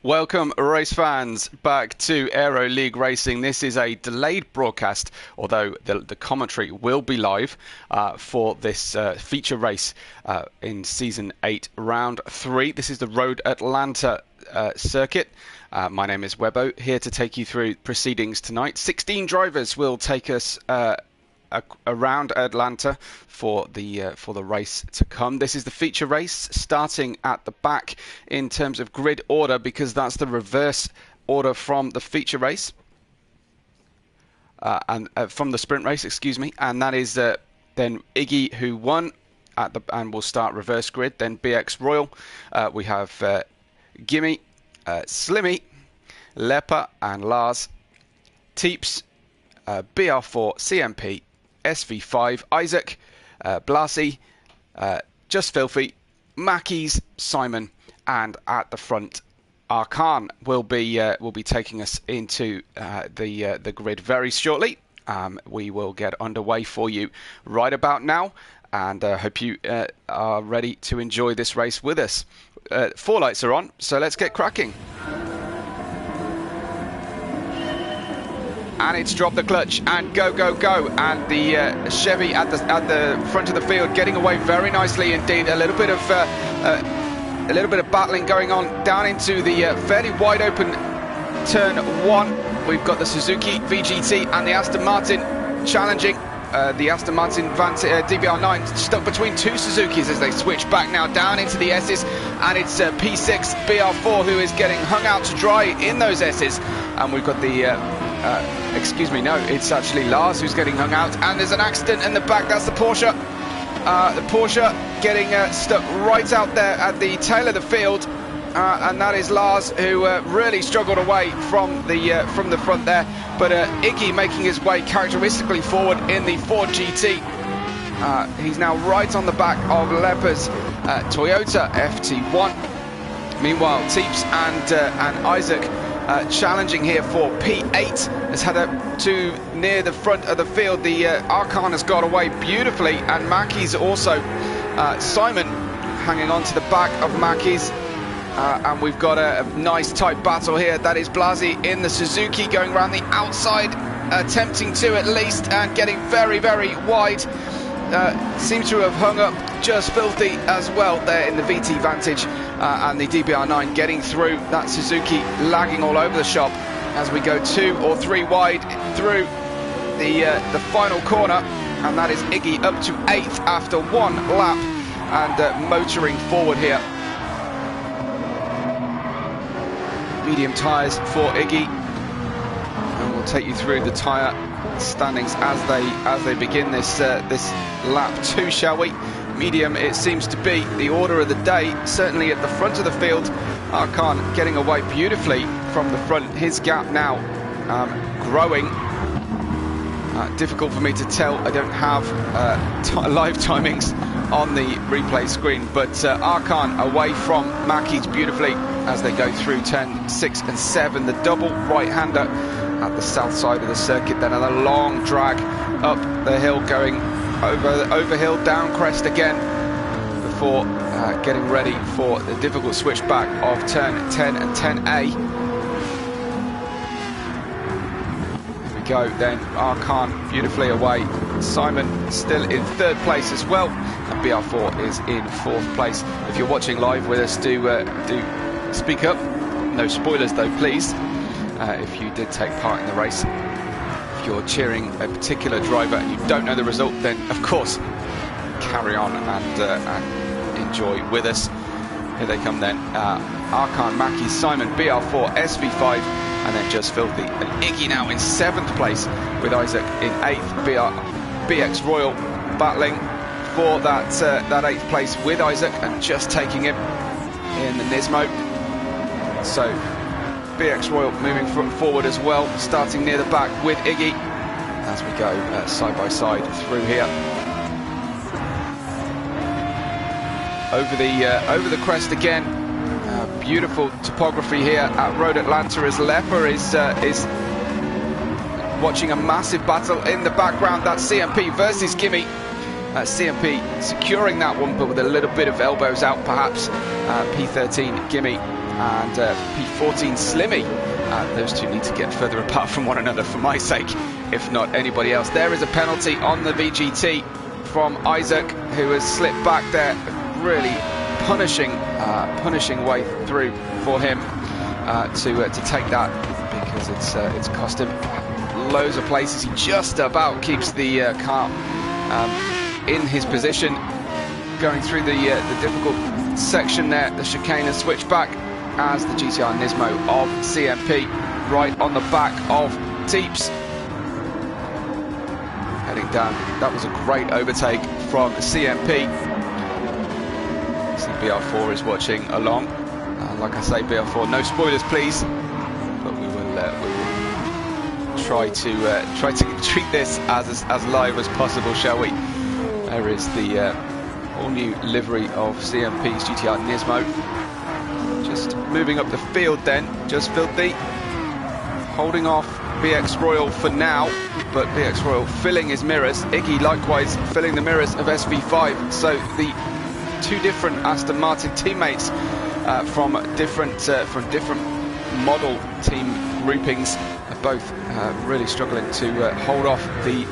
Welcome, race fans, back to Aero League Racing. This is a delayed broadcast, although the commentary will be live for this feature race in Season 8, Round 3. This is the Road Atlanta circuit. My name is Webbo, here to take you through proceedings tonight. 16 drivers will take us around Atlanta for the race to come. This is the feature race, starting at the back in terms of grid order, because that's the reverse order from the feature race and from the sprint race, excuse me. And that is then Iggy, who won and will start reverse grid. Then BX Royal, we have Gimme, Slimmy, Leper and Lars, Teeps, BR4, CMP, SV5, Isaac, Blasey, Just Filthy, Mackies, Simon, and at the front, Arkan will be taking us into the grid very shortly. We will get underway for you right about now, and hope you are ready to enjoy this race with us. 4 lights are on, so let's get cracking. And it's dropped the clutch and go, go, go. And the Chevy at the front of the field getting away very nicely indeed. A little bit of battling going on down into the fairly wide open turn 1. We've got the Suzuki VGT and the Aston Martin challenging. The Aston Martin DBR9 stuck between 2 Suzukis as they switch back now down into the S's, and it's P6 BR4 who is getting hung out to dry in those S's, and we've got the excuse me, no, it's actually Lars who's getting hung out, and there's an accident in the back. That's the Porsche. The Porsche getting stuck right out there at the tail of the field, and that is Lars, who really struggled away from the front there. But Iggy making his way characteristically forward in the Ford GT. He's now right on the back of Leper's Toyota FT1. Meanwhile, Teeps and Isaac challenging here for P8 has had to near the front of the field. The Arkan has got away beautifully, and Mackie's also. Simon hanging on to the back of Mackie's. And we've got a nice tight battle here. That is Blasi in the Suzuki going around the outside, attempting to at least, and getting very, very wide. Seems to have hung up Just Filthy as well there in the VT Vantage, and the DBR9 getting through that Suzuki, lagging all over the shop as we go 2 or 3 wide through the final corner. And that is Iggy up to 8th after 1 lap and motoring forward here. Medium tyres for Iggy, and we'll take you through the tyre standings as they begin this lap 2, shall we? Medium, it seems to be the order of the day, certainly at the front of the field. Arkan getting away beautifully from the front. His gap now growing. Difficult for me to tell. I don't have live timings on the replay screen, but Arkan away from Mackies beautifully as they go through turn 6 and 7, the double right-hander at the south side of the circuit, then a long drag up the hill, going over hill, down crest again, before getting ready for the difficult switchback of turn 10 and 10A. Here we go then, Arkan beautifully away, Simon still in 3rd place as well, and BR4 is in 4th place. If you're watching live with us, do speak up. No spoilers though, please. If you did take part in the race, if you're cheering a particular driver and you don't know the result, then of course carry on and enjoy with us. Here they come then. Arkan, Mackie, Simon, BR4, SV5, and then Just Filthy and Iggy now in 7th place, with Isaac in 8th. BX Royal battling for that 8th place with Isaac and just taking him in the Nismo. So BX Royal moving forward as well, starting near the back with Iggy as we go side by side through here. Over the crest again. Beautiful topography here at Road Atlanta as Leper is watching a massive battle in the background. That's CMP versus Gimme. CMP securing that one, but with a little bit of elbows out perhaps. P13 Gimme and P14 Slimmy. Those two need to get further apart from one another for my sake, if not anybody else. There is a penalty on the VGT from Isaac, who has slipped back there. Really punishing way through for him to take that, because it's cost him loads of places. He just about keeps the car in his position, going through the difficult section there, the chicane and switchback, as the GTR Nismo of CMP right on the back of Teeps. Heading down, that was a great overtake from CMP. See BR4 is watching along. Like I say, BR4, no spoilers please, but we will try to treat this as live as possible, shall we? There is the all-new livery of CMP's GTR Nismo. Just moving up the field then, just filthy. Holding off BX Royal for now, but BX Royal filling his mirrors. Iggy likewise filling the mirrors of SV5. So the two different Aston Martin teammates from different model team groupings are both really struggling to hold off the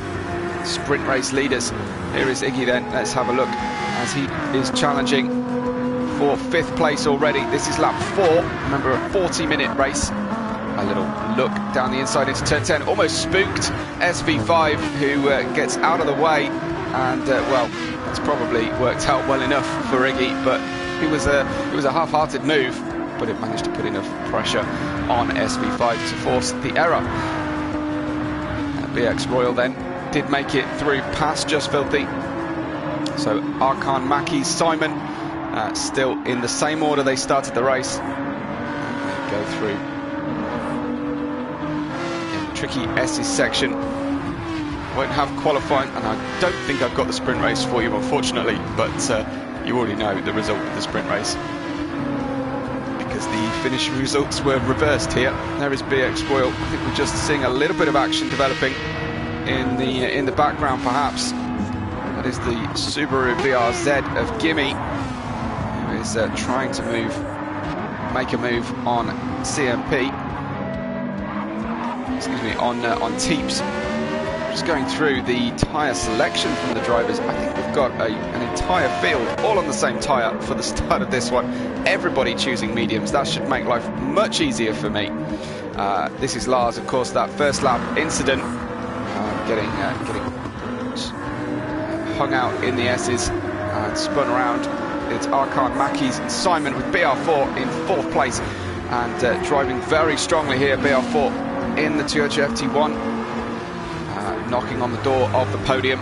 sprint race leaders. Here is Iggy then, let's have a look as he is challenging for 5th place already. This is lap 4, remember a 40-minute race. A little look down the inside into turn 10, almost spooked SV5, who gets out of the way, and well, it's probably worked out well enough for Iggy, but it was a half-hearted move, but it managed to put enough pressure on SV5 to force the error. BX Royal then did make it through past Just Filthy. So Arkan, Mackie, Simon still in the same order they started the race. And they go through in the tricky S's section. Won't have qualifying, and I don't think I've got the sprint race for you, unfortunately, but you already know the result of the sprint race, because the finishing results were reversed here. There is BX Royal. I think we're just seeing a little bit of action developing in the background, perhaps. That is the Subaru BRZ of Gimme, who is trying to make a move on CMP. Excuse me, on Teeps. Just going through the tyre selection from the drivers. I think we've got an entire field all on the same tyre for the start of this one. Everybody choosing mediums. That should make life much easier for me. This is Lars, of course, that first lap incident. Getting hung out in the S's and spun around. It's Arkan, Mackie's Simon with BR4 in 4th place, and driving very strongly here, BR4 in the Toyota FT1, knocking on the door of the podium.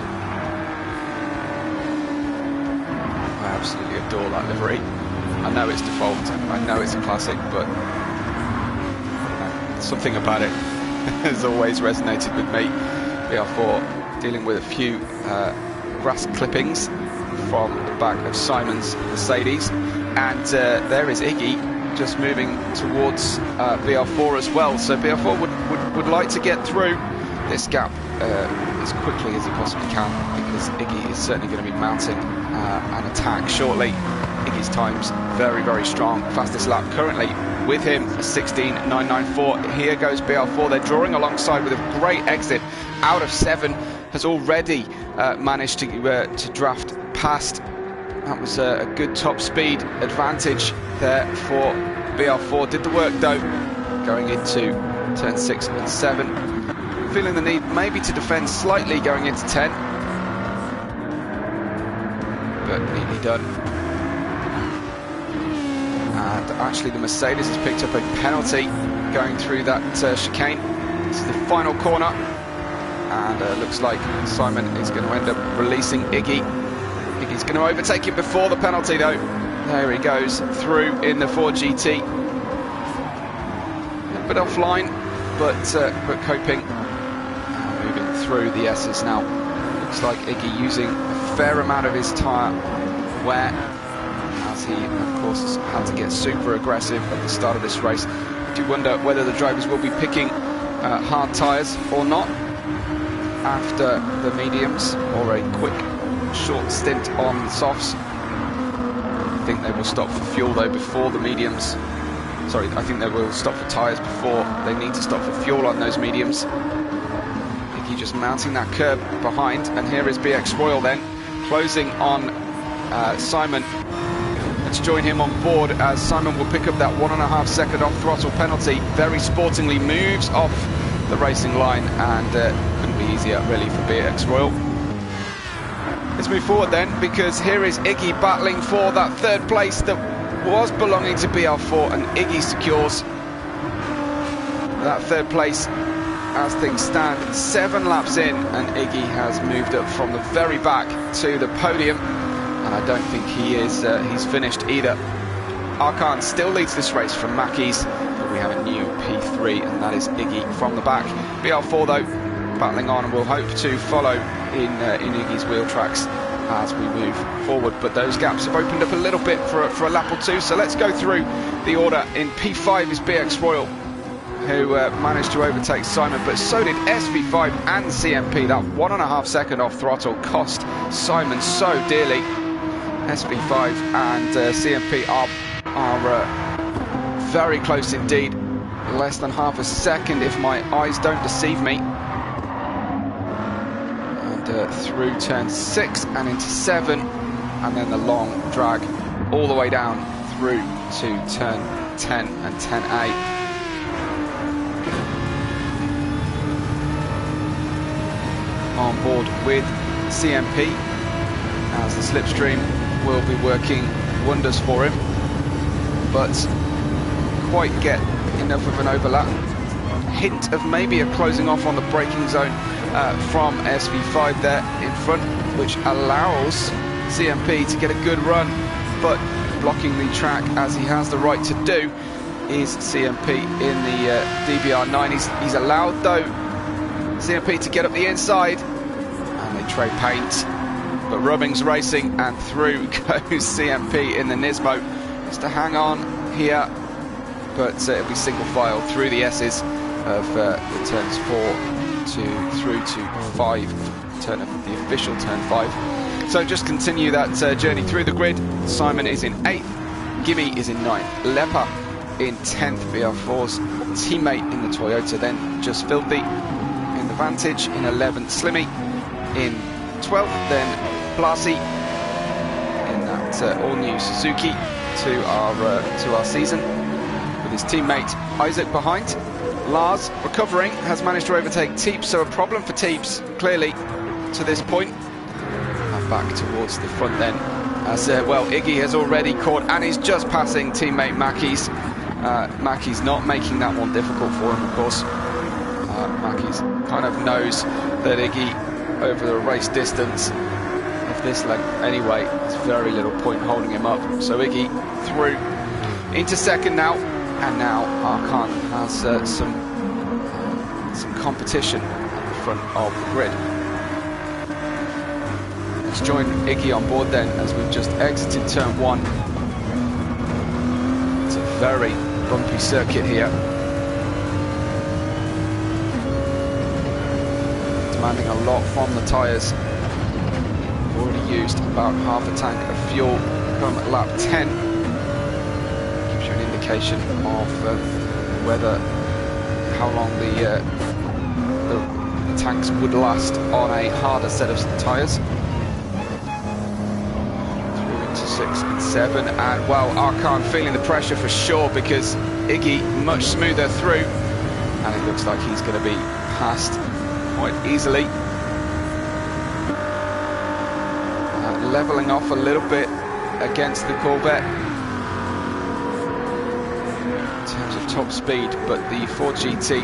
I absolutely adore that livery. I know it's default, I know it's a classic, but something about it has always resonated with me. BR4 dealing with a few grass clippings from the back of Simon's Mercedes, and there is Iggy just moving towards BR4 as well. So BR4 would like to get through this gap as quickly as he possibly can, because Iggy is certainly going to be mounting an attack shortly. Iggy's time's very, very strong. Fastest lap currently with him, a 16.994. Here goes BR4. They're drawing alongside with a great exit out of 7. Has already managed to draft past. That was a good top speed advantage there for BR4. Did the work though, going into turn 6 and 7. Feeling the need maybe to defend slightly going into 10. But neatly done. And actually the Mercedes has picked up a penalty going through that chicane. This is the final corner. And looks like Simon is going to end up releasing Iggy. Iggy's going to overtake him before the penalty though. There he goes through in the Ford GT. A bit offline, but coping. Moving through the S's now. Looks like Iggy using a fair amount of his tyre wear, as he of course has had to get super aggressive at the start of this race. I do wonder whether the drivers will be picking hard tyres or not after the mediums, or a quick short stint on the softs. I think they will stop for fuel though before the mediums. Sorry, I think they will stop for tyres before they need to stop for fuel on those mediums. Iggy just mounting that curb behind, and here is BX Royal then, closing on Simon. Let's join him on board as Simon will pick up that 1.5 second off throttle penalty. Very sportingly moves off the racing line, and couldn't be easier really for BX Royal. Let's move forward then, because here is Iggy battling for that third place that was belonging to BR4, and Iggy secures that third place as things stand. 7 laps in, and Iggy has moved up from the very back to the podium, and I don't think he is he's finished either. Arkan still leads this race from Mackey's, but we have a new P3, and that is Iggy from the back. BR4 though battling on, and we'll hope to follow in Iggy's wheel tracks as we move forward, but those gaps have opened up a little bit for a lap or two. So let's go through the order. In P5 is BX Royal, who managed to overtake Simon, but so did SV5 and CMP. That 1.5 second off throttle cost Simon so dearly. SV5 and CMP are very close indeed, less than half a second if my eyes don't deceive me. Through turn 6 and into 7, and then the long drag all the way down through to turn 10 and 10A. On board with CMP, as the slipstream will be working wonders for him, but quite get enough of an overlap. Hint of maybe a closing off on the braking zone from SV5 there in front, which allows CMP to get a good run, but blocking the track, as he has the right to do, is CMP in the DBR9. He's allowed though CMP to get up the inside, and they trade paint, but Rubbing's racing, and through goes CMP in the Nismo. Just to hang on here, but it'll be single file through the S's of the turns 4 through to 5, turn of the official turn 5. So just continue that journey through the grid. Simon is in 8th, Gimme is in 9th, Leper in 10th, BR4's teammate in the Toyota, then Just Filthy in the Vantage in 11th, Slimmy in 12th, then Blasi in that all-new Suzuki to our season, with his teammate Isaac behind. Lars, recovering, has managed to overtake Teeps, so a problem for Teeps, clearly, to this point. And back towards the front then, as well, Iggy has already caught, and he's just passing teammate Mackey's. Mackey's not making that one difficult for him, of course. Mackey's kind of knows that Iggy, over the race distance of this length anyway, there's very little point holding him up. So Iggy through into second now. And now Arkan has some competition at the front of the grid. Let's join Iggy on board then, as we've just exited turn 1. It's a very bumpy circuit here, demanding a lot from the tyres. We've already used about half a tank of fuel from lap 10. Indication of how long the tanks would last on a harder set of tyres. Through into 6 and 7, and well, Arkan feeling the pressure for sure, because Iggy much smoother through, and it looks like he's going to be passed quite easily. Levelling off a little bit against the Corvette in terms of top speed, but the Ford GT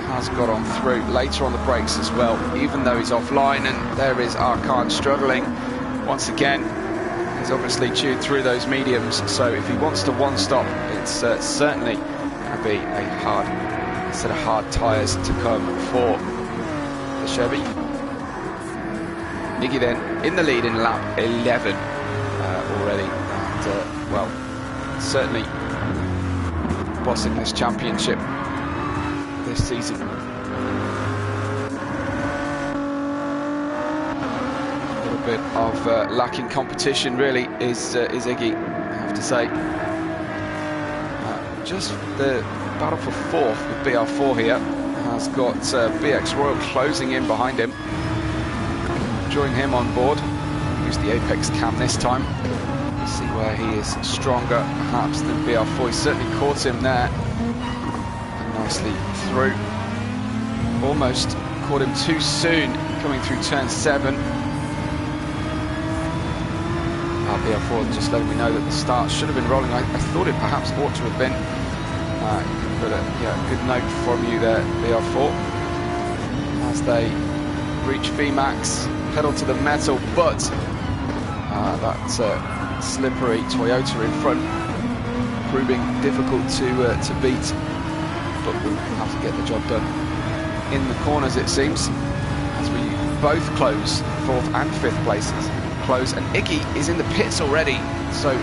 has got on through later on the brakes as well, even though he's offline. And there is Arkan struggling once again. He's obviously chewed through those mediums, so if he wants to one stop, it's certainly going to be a hard set of hard tyres to come for the Chevy. Iggy then in the lead in lap 11 already, and well, certainly bossing this championship this season. A little bit of lacking competition, really, is Iggy, I have to say. Just the battle for fourth with BR4 here has got BX Royal closing in behind him. Join him on board. Use the Apex cam this time. See where he is stronger, perhaps, than BR4. He certainly caught him there. And nicely through. Almost caught him too soon, coming through turn 7. BR4 just letting me know that the start should have been rolling. I thought it perhaps ought to have been. But yeah, good note from you there, BR4. As they reach VMAX, pedal to the metal, but that slippery Toyota in front proving difficult to beat, but we'll have to get the job done in the corners, it seems, as we both close 4th and 5th places. Close, and Iggy is in the pits already, so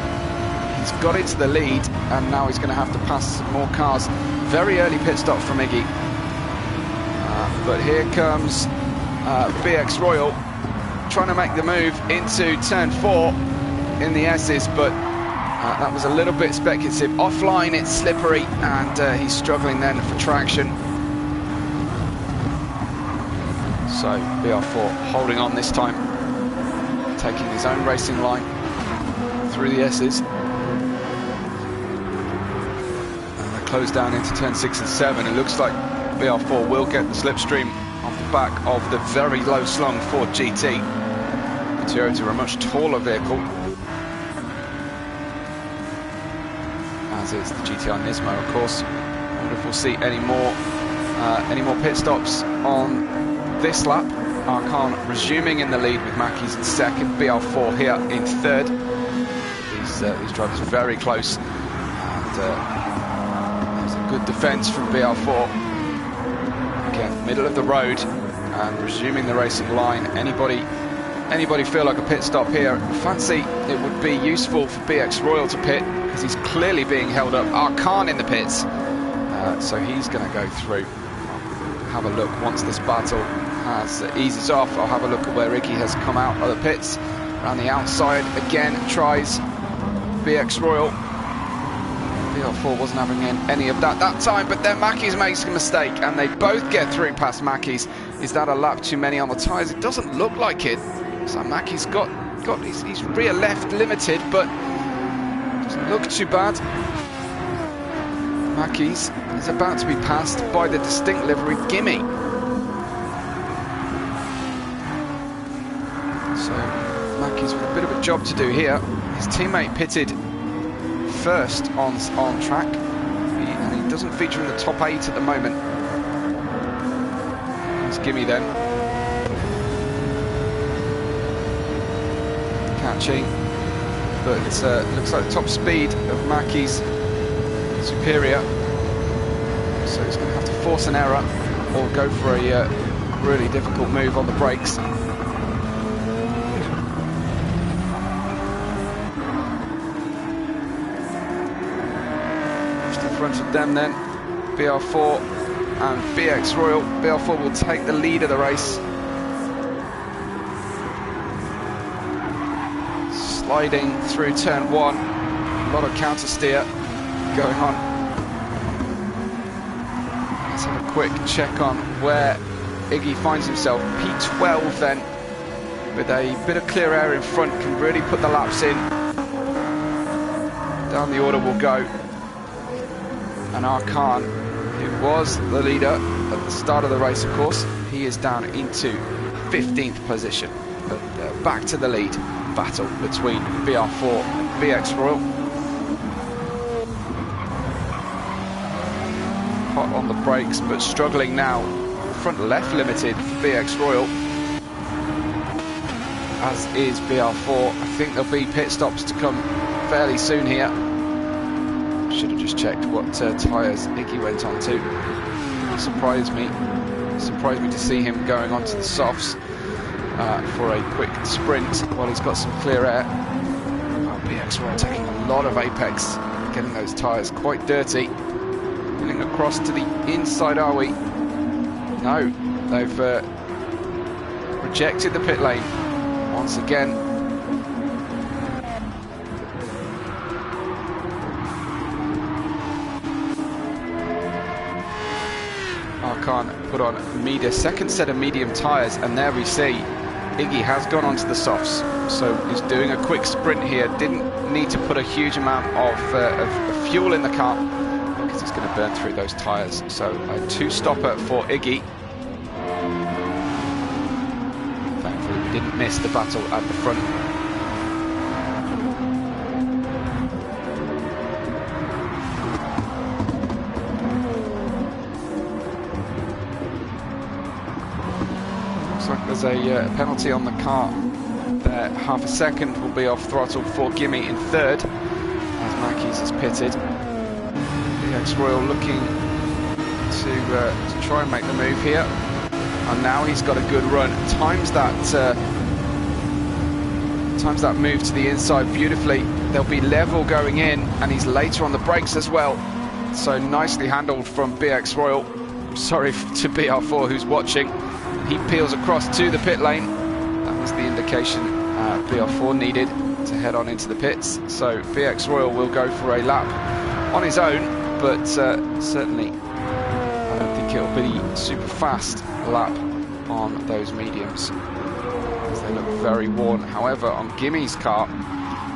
he's got into the lead, and now he's going to have to pass some more cars. Very early pit stop from Iggy, but here comes BX Royal trying to make the move into turn 4 in the S's, but that was a little bit speculative. Offline, it's slippery, and he's struggling then for traction. So BR4 holding on this time, taking his own racing line through the S's. And they close down into turn 6 and 7. It looks like BR4 will get the slipstream off the back of the very low slung Ford GT. The Toyota, a much taller vehicle, as is the GTI Nismo, of course. I wonder if we'll see any more pit stops on this lap. Arkan resuming in the lead with Mackies in 2nd, BR4 here in 3rd. These drivers very close, and there's a good defence from BR4. Again, middle of the road and resuming the racing line. Anybody feel like a pit stop here? Fancy it would be useful for BX Royal to pit, because he's clearly being held up. Arkan in the pits, so he's going to go through. Have a look once this battle has eases off. I'll have a look at where Iggy has come out of the pits. Around the outside again, tries BX Royal. BR4 wasn't having any of that time, but then Mackies makes a mistake, and they both get through past Mackies. Is that a lap too many on the tyres? It doesn't look like it. So Mackies he's rear left limited, but doesn't look too bad. Mackies is about to be passed by the distinct livery Gimme. So Mackies with a bit of a job to do here. His teammate pitted first on track, and he doesn't feature in the top 8 at the moment. It's Gimme then. Catching, but looks like the top speed of Mackie's superior, so he's going to have to force an error or go for a really difficult move on the brakes. Just in front of them then, BR4 and BX Royal. BR4 will take the lead of the race. Sliding through turn 1, a lot of counter steer going on. Let's have a quick check on where Iggy finds himself. P12 then, with a bit of clear air in front, can really put the laps in. Down the order will go. And Arkan, who was the leader at the start of the race, of course, he is down into 15th position. But back to the lead battle between BR4 and BX Royal. Hot on the brakes, but struggling now. Front left limited for BX Royal, as is BR4. I think there'll be pit stops to come fairly soon here. Should have just checked what tyres Iggy went on to. Surprised me to see him going onto the softs for a quick sprint while he's got some clear air. Oh, BX Royal taking a lot of apex, getting those tyres quite dirty. Pulling across to the inside, are we? No, they've rejected the pit lane. once again. Arkan put on second set of medium tyres, and there we see Iggy has gone onto the softs, so he's doing a quick sprint here. Didn't need to put a huge amount of fuel in the car because he's going to burn through those tyres. So a two-stopper for Iggy. Thankfully we didn't miss the battle at the front. There's a penalty on the car there. Half a second will be off throttle for Gimme in third as Mackies is pitted. The ex-Royal looking to try and make the move here, and now he's got a good run. Times that move to the inside beautifully. They'll be level going in, and he's later on the brakes as well. So nicely handled from BX Royal. Sorry to BR4 who's watching. He peels across to the pit lane. That was the indication BR4 needed to head on into the pits. So BX Royal will go for a lap on his own, but certainly I don't think it'll be super fast lap on those mediums, as they look very worn. However, on Gimme's car,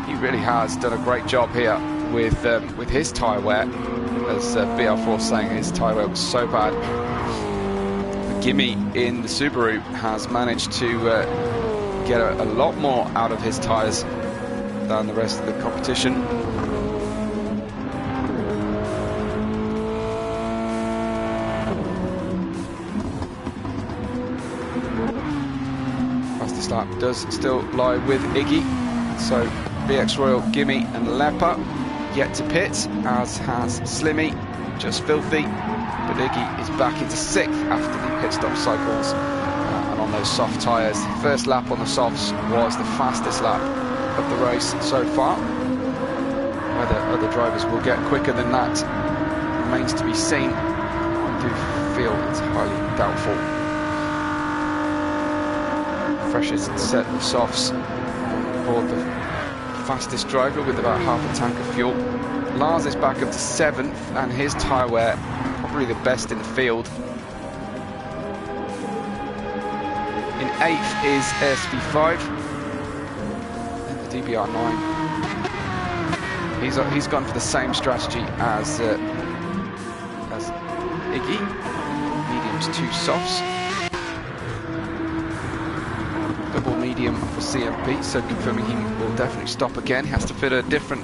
he really has done a great job here with his tyre wear, as BR4 saying his tyre wear was so bad. Gimme in the Subaru has managed to get a lot more out of his tyres than the rest of the competition. Fastest lap does still lie with Iggy. So BX Royal, Gimme and Leper yet to pit, as has Slimmy, Just Filthy. But Iggy is back into 6th after the pit stop cycles, and on those soft tyres. First lap on the softs was the fastest lap of the race so far. Whether other drivers will get quicker than that remains to be seen. I do feel it's highly doubtful. Freshest set of softs aboard the fastest driver with about half a tank of fuel. Lars is back up to 7th, and his tyre wear probably the best in the field. In 8th is SV5, and the DBR9. He's gone for the same strategy as Iggy. Mediums, 2 softs. Double medium for CMP, so confirming he will definitely stop again. He has to fit a different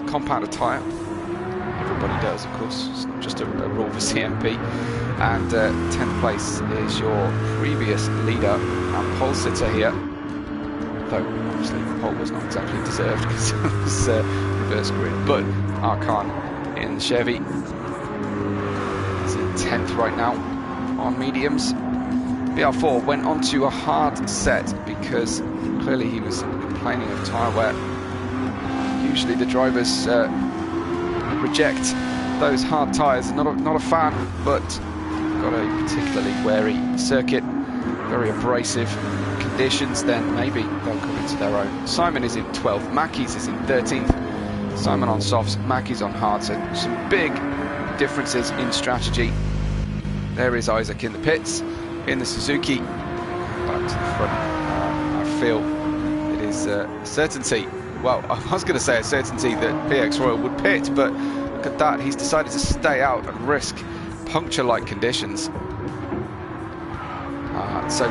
compounder tyre. Everybody does, of course. It's not just a rule for CMP. And 10th place is your previous leader and pole sitter here. Though, obviously, the pole was not exactly deserved because it was reverse grid. But Arkan in the Chevy is in 10th right now on mediums. BR4 went on to a hard set because clearly he was complaining of tyre wear. Usually the drivers reject those hard tyres. Not a fan, but got a particularly wary circuit, very abrasive conditions, then maybe they'll come into their own. Simon is in 12th, Mackies is in 13th. Simon on softs, Mackies on hard, so some big differences in strategy. There is Isaac in the pits, in the Suzuki. Back to the front. I feel it is a certainty. Well, I was going to say a certainty that BX Royal would pit, but look at that. He's decided to stay out and risk puncture-like conditions. So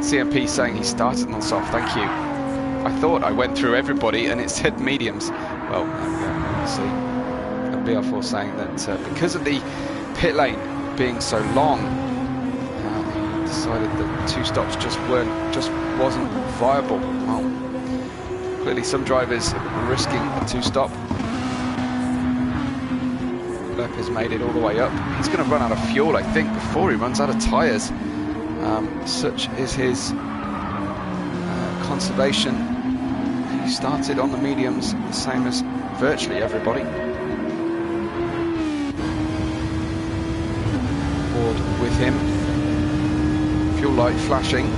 CMP saying he started on soft. Thank you. I thought I went through everybody and it said mediums. Well, obviously, BR4 saying that because of the pit lane being so long, he decided that 2 stops just wasn't viable. Well, clearly some drivers are risking a 2-stop. Lep has made it all the way up. He's going to run out of fuel, I think, before he runs out of tyres. Such is his conservation. He started on the mediums, the same as virtually everybody. Board with him. Fuel light flashing.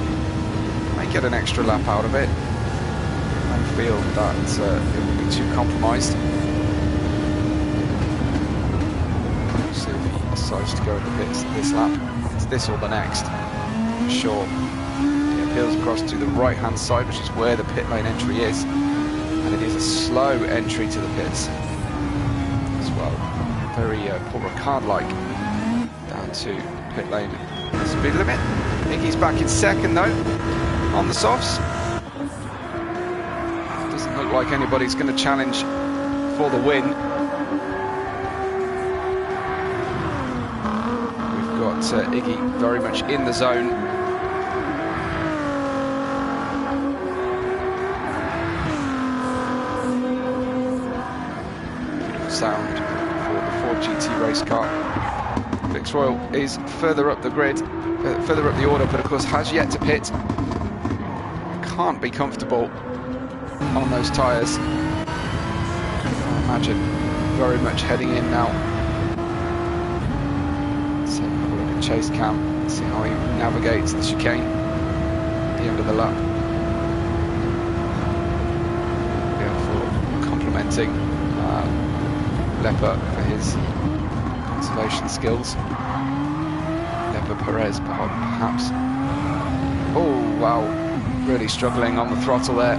May might get an extra lap out of it. I feel that it will be too compromised. So if he decides to go in the pits this lap, it's this or the next, for sure. He appeals across to the right-hand side, which is where the pit lane entry is, and it is a slow entry to the pits as well. Very Paul Ricard-like down to pit lane speed limit. Iggy's back in second though on the softs. Doesn't look like anybody's going to challenge for the win. We've got Iggy very much in the zone. Beautiful sound for the Ford GT race car. Vix Royal is further up the grid, further up the order, but of course has yet to pit. Can't be comfortable on those tyres. I imagine very much heading in now. So have a look at Chase Cam, see how he navigates the chicane at the end of the lap. Therefore, complimenting Lepper for his conservation skills. Lepper Perez, perhaps. Oh wow, really struggling on the throttle there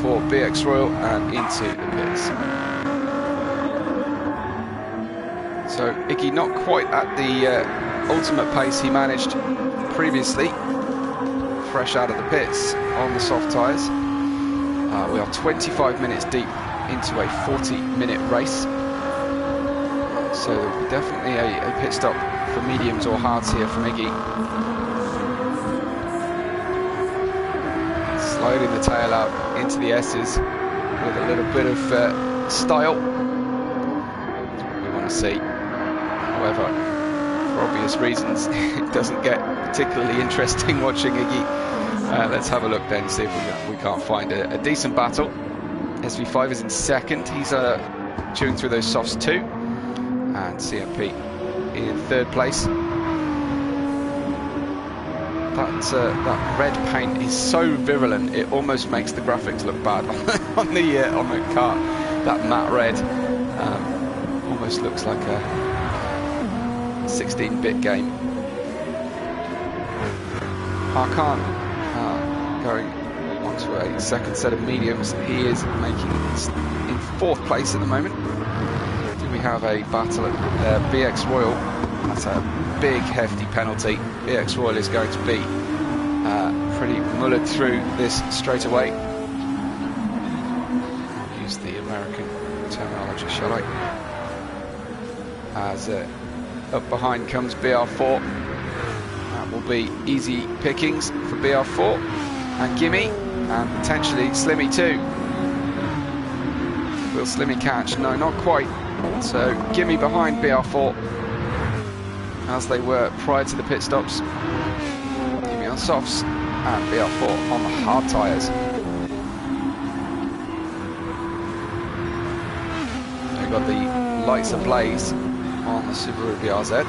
for BX Royal and into the pits. So Iggy not quite at the ultimate pace he managed previously, fresh out of the pits on the soft tyres. We are 25 minutes deep into a 40-minute race. So definitely a pit stop for mediums or hards here from Iggy. Sliding the tail out into the S's with a little bit of style. That's what we want to see. However, for obvious reasons, it doesn't get particularly interesting watching Iggy. Let's have a look then, see if we can't find a decent battle. SV5 is in second. He's chewing through those softs too. And CMP in third place. That red paint is so virulent it almost makes the graphics look bad on the car. That matte red almost looks like a 16-bit game. Arkan going onto a second set of mediums. He is making in fourth place at the moment. We have a battle at BX Royal. That's a big hefty penalty. BX Royal is going to be pretty mullered through this straight away. Use the American terminology, shall I? As up behind comes BR4. That will be easy pickings for BR4 and Gimme, and potentially Slimmy too. Will Slimmy catch? No, not quite. So Gimme behind BR4 as they were prior to the pit stops. Gimme on softs and BR4 on the hard tyres. We've got the lights ablaze on the Subaru BRZ.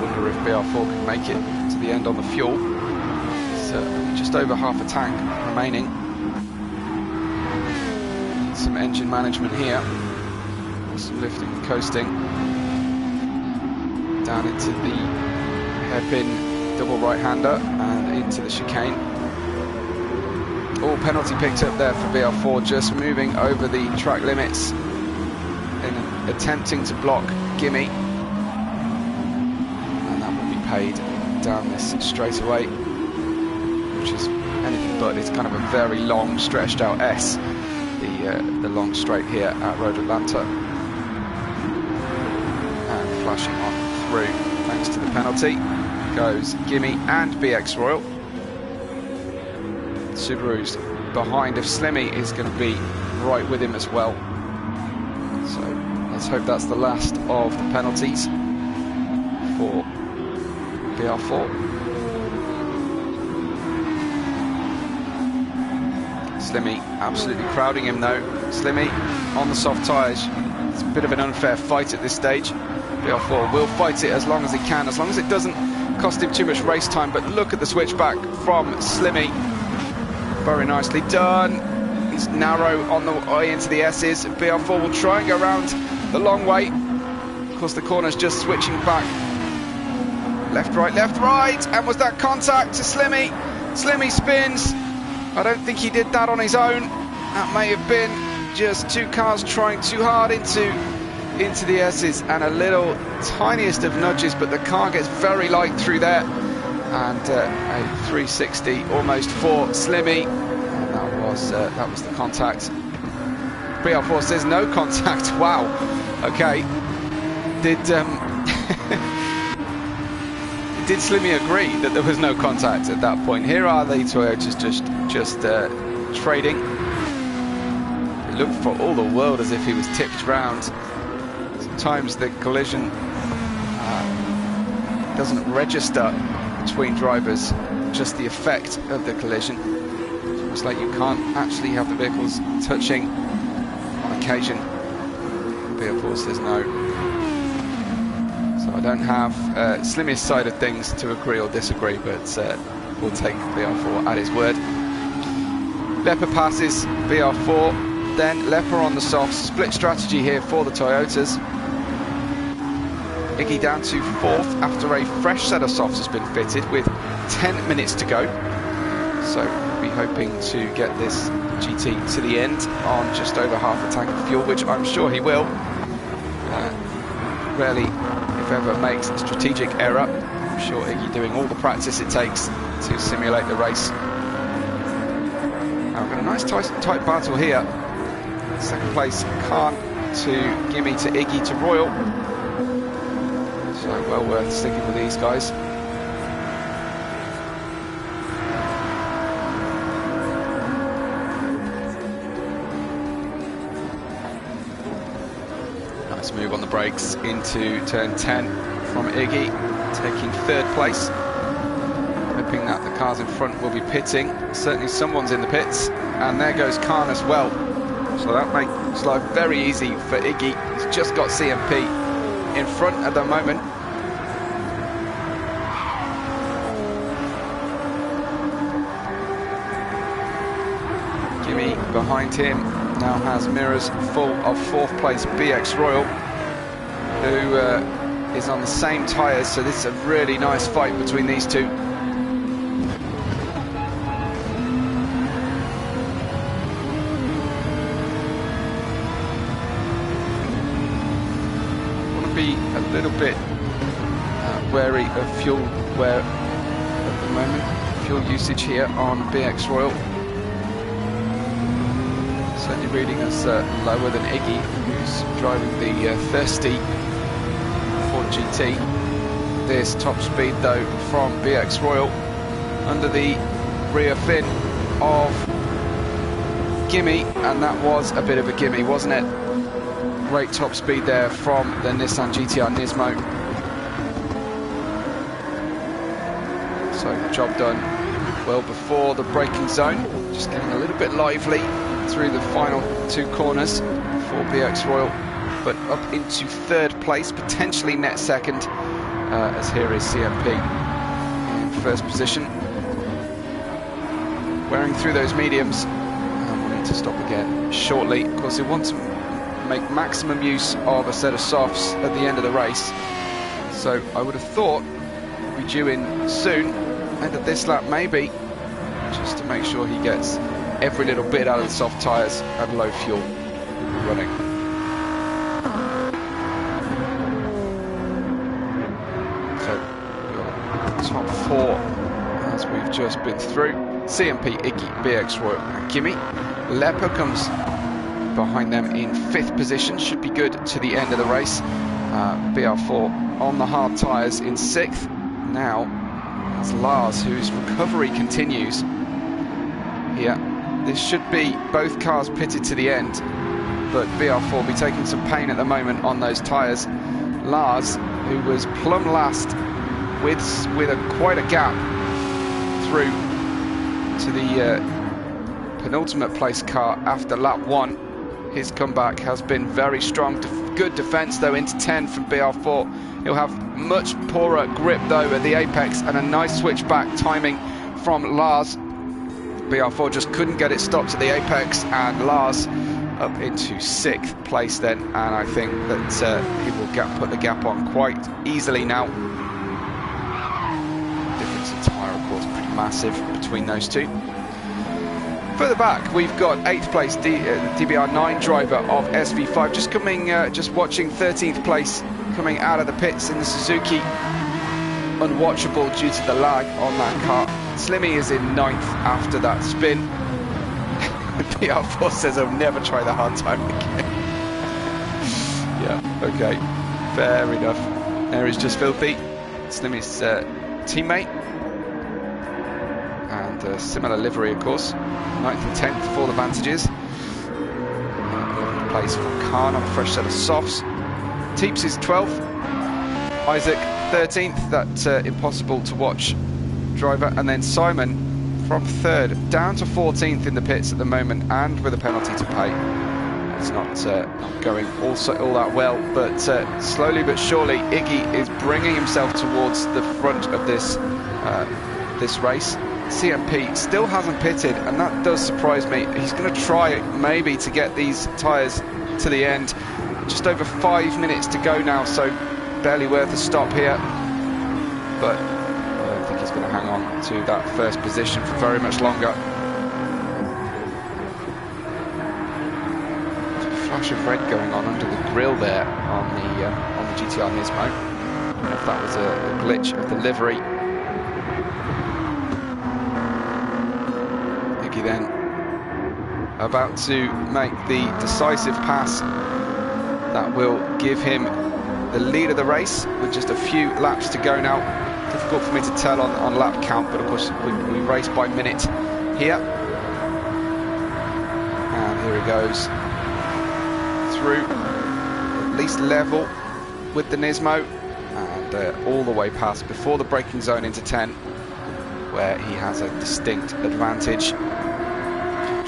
Wonder if BR4 can make it to the end on the fuel. So just over half a tank remaining. Some engine management here. Some lifting and coasting. Down into the hairpin double right-hander and into the chicane. Oh, penalty picked up there for BR4, just moving over the track limits in attempting to block Gimme. And that will be paid down this straightaway, which is anything but. It's kind of a very long, stretched out S, the long straight here at Road Atlanta. And flashing on through, thanks to the penalty, goes Gimme and BX Royal. Subaru's behind of Slimmy is going to be right with him as well. So let's hope that's the last of the penalties for BR4. Slimmy absolutely crowding him though. Slimmy on the soft tyres, It's a bit of an unfair fight at this stage. BR4 will fight it as long as he can, as long as it doesn't cost him too much race time. But look at the switchback from Slimmy. Very nicely done. He's narrow on the way into the S's. BR4 will try and go around the long way. Of course, the corner's just switching back. Left, right, and was that contact to Slimmy? Slimmy spins. I don't think he did that on his own. That may have been just two cars trying too hard into the S's, and a little tiniest of nudges, but the car gets very light through there. And a 360 almost for Slimmy. And that was the contact. BR4 says no contact. Wow. Okay. Did Slimmy agree that there was no contact at that point? Here are the Toyotas just trading. It looked for all the world as if he was tipped round. Sometimes the collision doesn't register between drivers, just the effect of the collision. It's almost like you can't actually have the vehicles touching on occasion. BR4 says no. So I don't have Slimmy's side of things to agree or disagree, but we'll take BR4 at his word. Lepper passes BR4, then Lepper on the softs. Split strategy here for the Toyotas. Iggy down to 4th after a fresh set of softs has been fitted with 10 minutes to go. So we'll be hoping to get this GT to the end on just over half a tank of fuel, which I'm sure he will. Rarely, if ever, makes a strategic error. I'm sure Iggy doing all the practice it takes to simulate the race. Now we've got a nice tight battle here. Second place, Khan to Gimme to Iggy to Royal. So well worth sticking with these guys. Nice move on the brakes into turn 10 from Iggy, taking 3rd place. Hoping that the cars in front will be pitting. Certainly someone's in the pits, and there goes Khan as well. So that makes life very easy for Iggy. He's just got CMP in front at the moment. Gimme behind him now has mirrors full of 4th place BX Royal, who is on the same tyres, so this is a really nice fight between these two. Be a little bit wary of fuel wear at the moment. Fuel usage here on BX Royal certainly reading us lower than Iggy, who's driving the thirsty Ford GT. This top speed though from BX Royal under the rear fin of Gimme, and that was a bit of a gimme, wasn't it? Great top speed there from the Nissan GTR Nismo. So job done well before the braking zone. Just getting a little bit lively through the final 2 corners for BX Royal, but up into 3rd place, potentially net 2nd, as here is CMP in 1st position. Wearing through those mediums, and we'll need to stop again shortly. Of course, they want to make maximum use of a set of softs at the end of the race, so I would have thought we'll be due in soon, end of this lap maybe, just to make sure he gets every little bit out of the soft tyres at low fuel running. So top 4 as we've just been through: CMP, Iggy, BX Royal and Gimme. Lepper comes behind them in 5th position, should be good to the end of the race. BR4 on the hard tyres in 6th. Now it's Lars, whose recovery continues here. This should be both cars pitted to the end, but BR4 will be taking some pain at the moment on those tyres. Lars, who was plumb last with quite a gap through to the penultimate place car after lap 1, his comeback has been very strong. Good defence though into 10 from BR4. He'll have much poorer grip though at the apex, and a nice switchback timing from Lars. BR4 just couldn't get it stopped at the apex, and Lars up into 6th place then, and I think that he will put the gap on quite easily now. Difference in tyre, of course, pretty massive between those two. Further back, we've got 8th place DBR9 driver of SV5, just coming, just watching 13th place coming out of the pits in the Suzuki. Unwatchable due to the lag on that car. Slimmy is in 9th after that spin. BR4 says I'll never try the hard time again. Yeah, okay, fair enough. There is just filthy. Slimmy's teammate. And similar livery, of course. 9th and 10th for the Vantages. 11th place for Khan on a fresh set of softs. Teeps is 12th. Isaac 13th, that impossible to watch driver. And then Simon from 3rd, down to 14th in the pits at the moment, and with a penalty to pay. It's not going all that well, but slowly but surely Iggy is bringing himself towards the front of this this race. CMP still hasn't pitted, and that does surprise me. He's going to try maybe to get these tyres to the end. Just over 5 minutes to go now, so barely worth a stop here. But I don't think he's going to hang on to that first position for very much longer. There's a flash of red going on under the grille there on the GTR Nismo. I don't know if that was a glitch of the livery. Iggy then about to make the decisive pass that will give him the lead of the race with just a few laps to go now. Difficult for me to tell on lap count, but of course we race by minute here. And here he goes through, at least level with the Nismo, and all the way past before the braking zone into 10, where he has a distinct advantage. I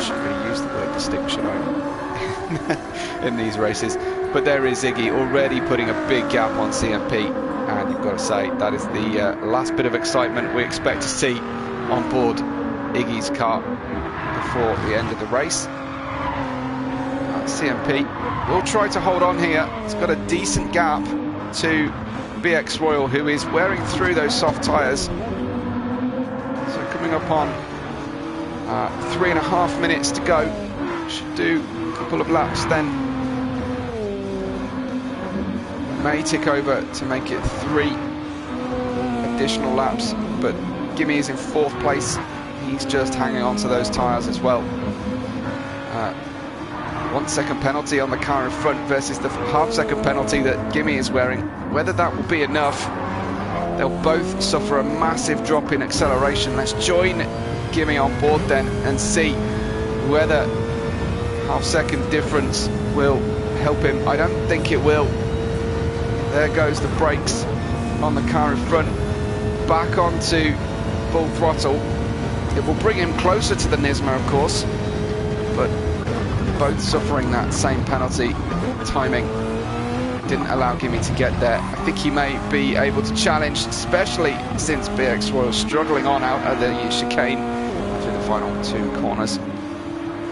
shouldn't really use the word distinct, should I? In these races. But there is Iggy already putting a big gap on CMP, and you've got to say that is the last bit of excitement we expect to see on board Iggy's car before the end of the race. CMP will try to hold on here. It's got a decent gap to BX Royal, who is wearing through those soft tyres. So coming up on 3.5 minutes to go. Should do a couple of laps then. May tick over to make it 3 additional laps, but Gimme is in 4th place. He's just hanging on to those tyres as well. 1 second penalty on the car in front versus the half-second penalty that Gimme is wearing. Whether that will be enough, they'll both suffer a massive drop in acceleration. Let's join Gimme on board then and see whether half-second difference will help him. I don't think it will. There goes the brakes on the car in front, back onto full throttle. It will bring him closer to the Nismo, of course, but both suffering that same penalty. Timing didn't allow Gimme to get there. I think he may be able to challenge, especially since BX Royal struggling on out of the chicane through the final 2 corners.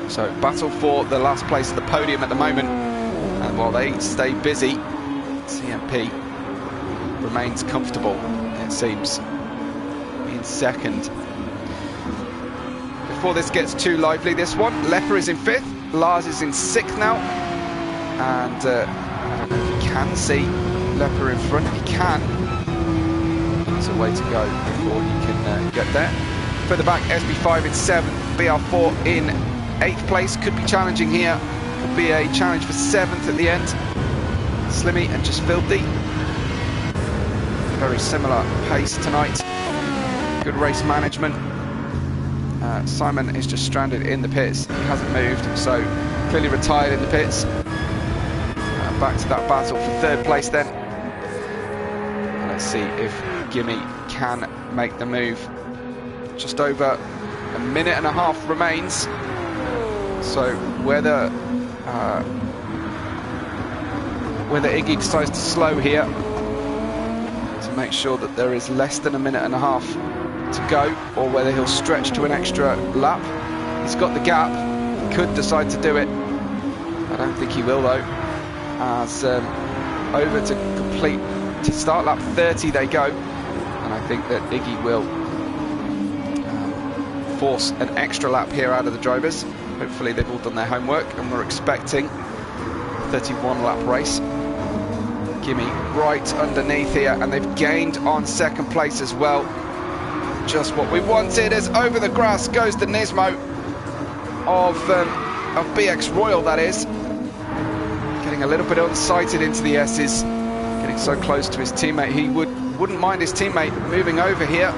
So battle for the last place of the podium at the moment, and while they stay busy, CMP remains comfortable, it seems, in 2nd. Before this gets too lively, this one, Lepper is in 5th, Lars is in 6th now, and I don't know if you can see Lepper in front. He can. There's a way to go before he can get there. Further back, SB5 in 7th, BR4 in 8th place. Could be challenging here. Could be a challenge for 7th at the end. Slimmy and Just Filthy. Very similar pace tonight. Good race management. Simon is just stranded in the pits. He hasn't moved, so clearly retired in the pits. Back to that battle for 3rd place then. Let's see if Gimme can make the move. Just over a minute and a half remains. So whether whether Iggy decides to slow here to make sure that there is less than a minute and a half to go, or whether he'll stretch to an extra lap. He's got the gap, he could decide to do it. I don't think he will though, as over to start lap 30 they go, and I think that Iggy will force an extra lap here out of the drivers. Hopefully they've all done their homework, and we're expecting a 31 lap race. Gimme right underneath here, and they've gained on second place as well. Just what we wanted, as over the grass goes the Nismo of BX Royal, that is. Getting a little bit unsighted into the S's, getting so close to his teammate. He wouldn't mind his teammate moving over here.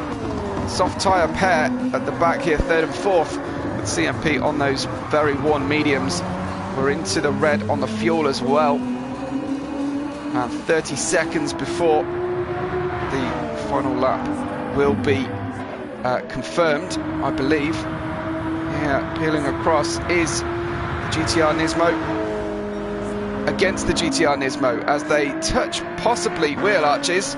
Soft tyre pair at the back here, third and fourth, with CMP on those very worn mediums. We're into the red on the fuel as well. And 30 seconds before the final lap will be confirmed, I believe. Yeah, peeling across is the GTR Nismo against the GTR Nismo as they touch possibly wheel arches.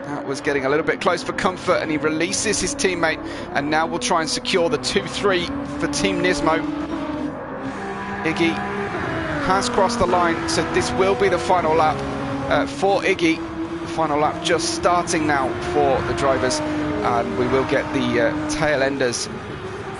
That was getting a little bit close for comfort, and he releases his teammate, and now we'll try and secure the 2-3 for Team Nismo. Iggy has crossed the line, so this will be the final lap for Iggy. The final lap just starting now for the drivers, and we will get the tail enders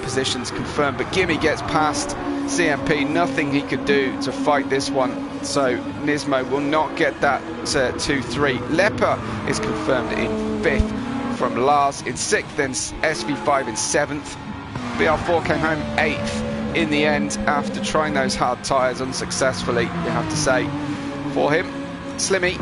positions confirmed. But Gimme gets past CMP, nothing he could do to fight this one, so Nismo will not get that 2-3. Leper is confirmed in 5th, from Lars in 6th, then SV5 in 7th. BR4 came home 8th in the end after trying those hard tyres unsuccessfully, you have to say, for him. Slimmy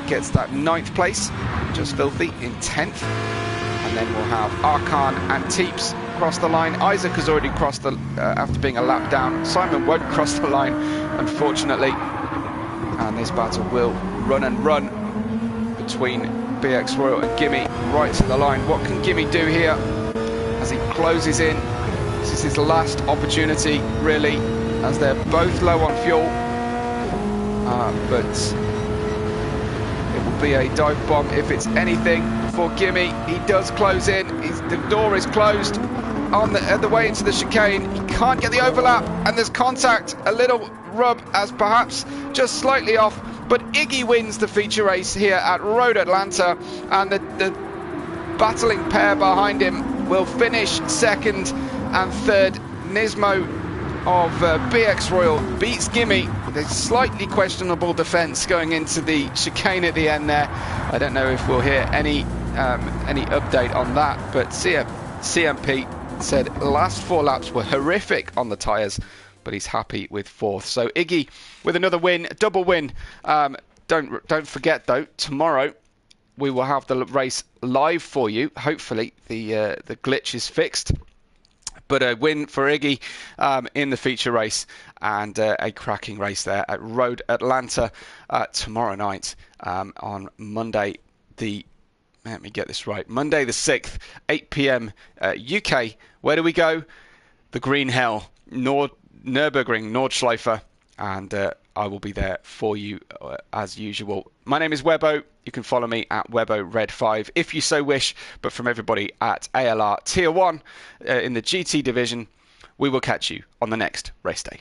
gets that 9th place, just filthy, in 10th. And then we'll have Arkan and Teeps cross the line. Isaac has already crossed the after being a lap down. Simon won't cross the line, unfortunately. And this battle will run and run between BX Royal and Gimme right to the line. What can Gimme do here as he closes in? This is his last opportunity, really, as they're both low on fuel. But it will be a dive bomb if it's anything for Gimme. He does close in. The door is closed on the way into the chicane. He can't get the overlap, and there's contact. A little rub as perhaps just slightly off, but Iggy wins the feature race here at Road Atlanta, and the battling pair behind him will finish second and third. Nismo of BX Royal beats Gimme with a slightly questionable defence going into the chicane at the end there. I don't know if we'll hear any update on that, but CMP said last 4 laps were horrific on the tyres, but he's happy with 4th. So Iggy with another win, double win. Don't forget though, tomorrow we will have the race live for you. Hopefully the glitch is fixed. But a win for Iggy in the feature race, and a cracking race there at Road Atlanta tomorrow night on Monday let me get this right, Monday the 6th, 8 PM UK. Where do we go? The Green Hell, Nürburgring, Nordschleife, and I will be there for you as usual. My name is Webbo. You can follow me at WebboRed5 if you so wish. But from everybody at ALR Tier 1 in the GT division, we will catch you on the next race day.